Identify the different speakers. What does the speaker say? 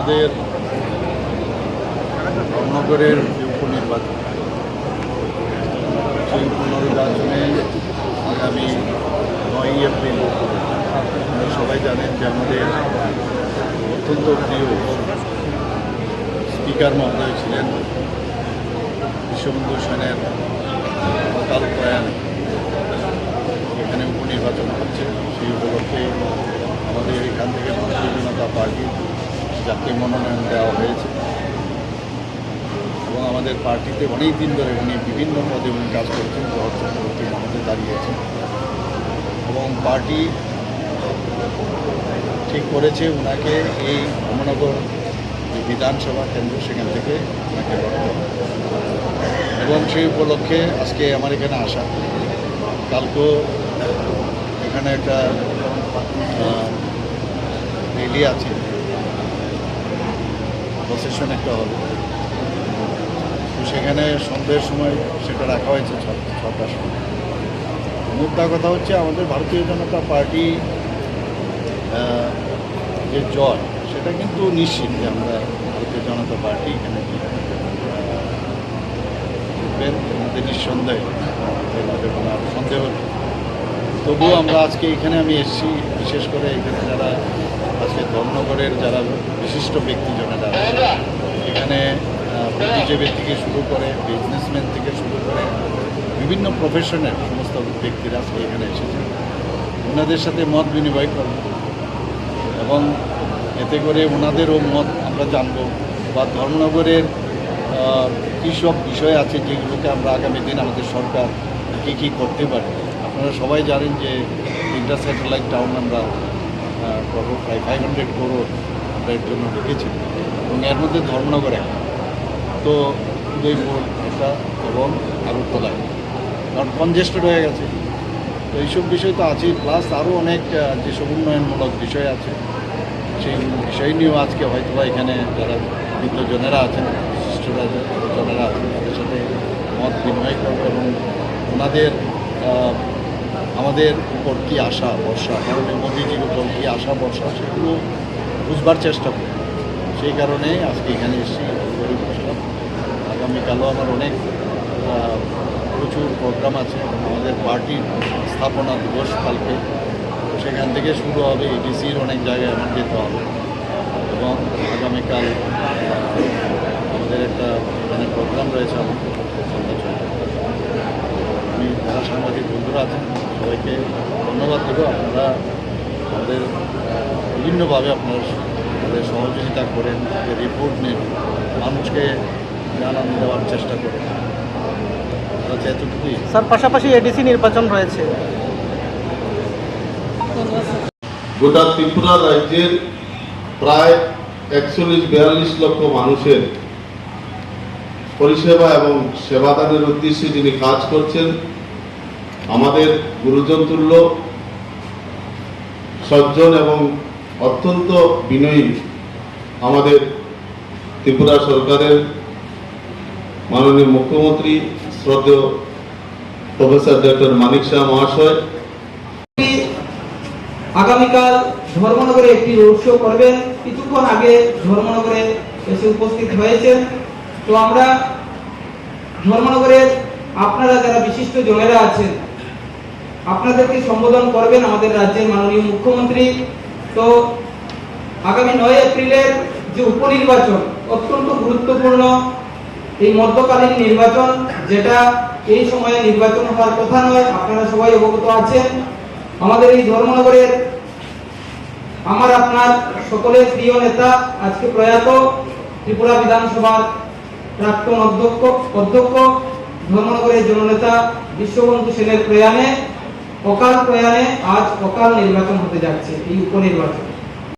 Speaker 1: আমাদের ধর্মনগরের যে উপনির্বাচন, সেই উপনির্বাচনে আগামী 9 এপ্রিল আপনারা সবাই জানেন যে আমাদের অত্যন্ত প্রিয় স্পিকার মহোদয় ছিলেন বিশ্ববন্ধু সেনের অকাল প্রয়াণে এখানে উপনির্বাচন হচ্ছে। সেই উপলক্ষে আমাদের এখান থেকে ভারতীয় জনতা পার্টির যাকে মনোনয়ন দেওয়া হয়েছে এবং আমাদের পার্টিতে অনেক দিন ধরে উনি বিভিন্ন পদে উনি কাজ করছেন, শহর চক্রবর্তী মহোদয় দাঁড়িয়েছেন এবং পার্টি ঠিক করেছে ওনাকে এই ধর্মনগর যে বিধানসভা কেন্দ্র সেখান থেকে ওনাকে লড়তে হবে এবং সেই উপলক্ষে আজকে আমার এখানে আসা। কালকেও এখানে একটা র্যালি আছে, প্রসেশন একটা হবে, তো সেখানে সন্ধ্যের সময় সেটা রাখা হয়েছে 6টার সময়। মুদ্রা কথা হচ্ছে আমাদের ভারতীয় জনতা পার্টি যে জয় সেটা কিন্তু নিশ্চিত যে আমরা ভারতীয় জনতা পার্টি এখানে জিতবেন, এর মধ্যে নিঃসন্দেহে, এর মধ্যে কোনো সন্দেহ নেই। তবুও আমরা আজকে এখানে আমি এসেছি, বিশেষ করে এখানে যারা আজকে ধর্মনগরের যারা বিশিষ্ট ব্যক্তিজনেরা এখানে বুদ্ধিজীবী থেকে শুরু করে বিজনেসম্যান থেকে শুরু করে বিভিন্ন প্রফেশনের সমস্ত ব্যক্তিরা আজকে এখানে এসেছে। ওনাদের সাথে মত বিনিময় করব এবং এতে করে ওনাদেরও মত আমরা জানব বা ধর্মনগরের কী সব বিষয় আছে যেগুলোকে আমরা আগামী দিন আমাদের সরকার কী করতে পারে। আপনারা সবাই জানেন যে 3টা স্যাটেলাইট টাউন আমরা করবো, প্রায় 500 করোড় আমরা এর জন্য রেখেছি এবং এর মধ্যে ধর্মনগর একটা, তো উদয়পুর একটা এবং আগরতলায়, কারণ কনজেস্টেড হয়ে গেছে। তো এইসব বিষয় তো আছেই, প্লাস আরও অনেক যেসব উন্নয়নমূলক বিষয় আছে সেই বিষয় নিয়েও আজকে হয়তো এখানে যারা বিদ্যজনেরা আছেন, বিশিষ্টরা জনেরা আছেন তাদের সাথে মত বিনিময় করবো এবং ওনাদের আমাদের উপর কী আশা ভরসা, কারণ মোদিজির উপর কী আশা ভরসা সেগুলো বুঝবার চেষ্টা করি। সেই কারণে আজকে এখানে এসেছি, বসলাম। আগামীকালও আমার অনেক প্রচুর প্রোগ্রাম আছে, আমাদের পার্টির স্থাপনা দিবস কালকে, সেখান থেকে শুরু হবে। এডিসির অনেক জায়গায় আমার যেতে হবে এবং আগামীকাল আমাদের একটা এখানে প্রোগ্রাম রয়েছে আমার সন্ধ্যা 6টায়। আমি যারা সাংবাদিক বন্ধুরা আছেন সবাইকে ধন্যবাদ দেবো। আপনারা আমাদের বিভিন্নভাবে আপনারা আমাদের সহযোগিতা করেন, রিপোর্ট নেন, মানুষকে জানান দেওয়ার চেষ্টা করেন। আচ্ছা, এতটুকুই
Speaker 2: স্যার। পাশাপাশি এডিসি নির্বাচন রয়েছে।
Speaker 3: গোটা ত্রিপুরা রাজ্যের প্রায় 41-42 লক্ষ মানুষের পরিষেবা এবং সেবাদানের উদ্দেশ্যে যিনি কাজ করছেন, আমাদের গুরুজন তুল্য, সজ্জন এবং অত্যন্ত বিনয়ী আমাদের ত্রিপুরা সরকারের মাননীয় মুখ্যমন্ত্রী শ্রদ্ধেয় প্রফেসর ডক্টর মানিক শাহ মহাশয়
Speaker 4: আগামীকাল ধর্মনগরে একটি রোড শো করবেন। কিছুক্ষণ আগে ধর্মনগরে এসে উপস্থিত হয়েছেন। তো আমরা ধর্মনগরের আপনারা যারা বিশিষ্ট জনেরা আছেন আপনাদেরকে সম্বোধন করবেন আমাদের রাজ্যের মাননীয় মুখ্যমন্ত্রী। তো আগামী 9 এপ্রিলের যে উপনির্বাচন অত্যন্ত গুরুত্বপূর্ণ, এই মধ্যকালীন নির্বাচন, যেটা এই সময়ে নির্বাচন হওয়ার কথা নয়, আপনারা সবাই অবগত আছেন। আমাদের এই ধর্মনগরের আমার আপনার সকলের প্রিয় নেতা, আজকে প্রয়াত ত্রিপুরা বিধানসভার প্রাক্তন অধ্যক্ষ ধর্মনগরের জননেতা বিশ্ববন্ধু সেনের প্রয়াণে, অকাল প্রয়াণে আজ অকাল নির্বাচন হতে যাচ্ছে, এই উপনির্বাচন।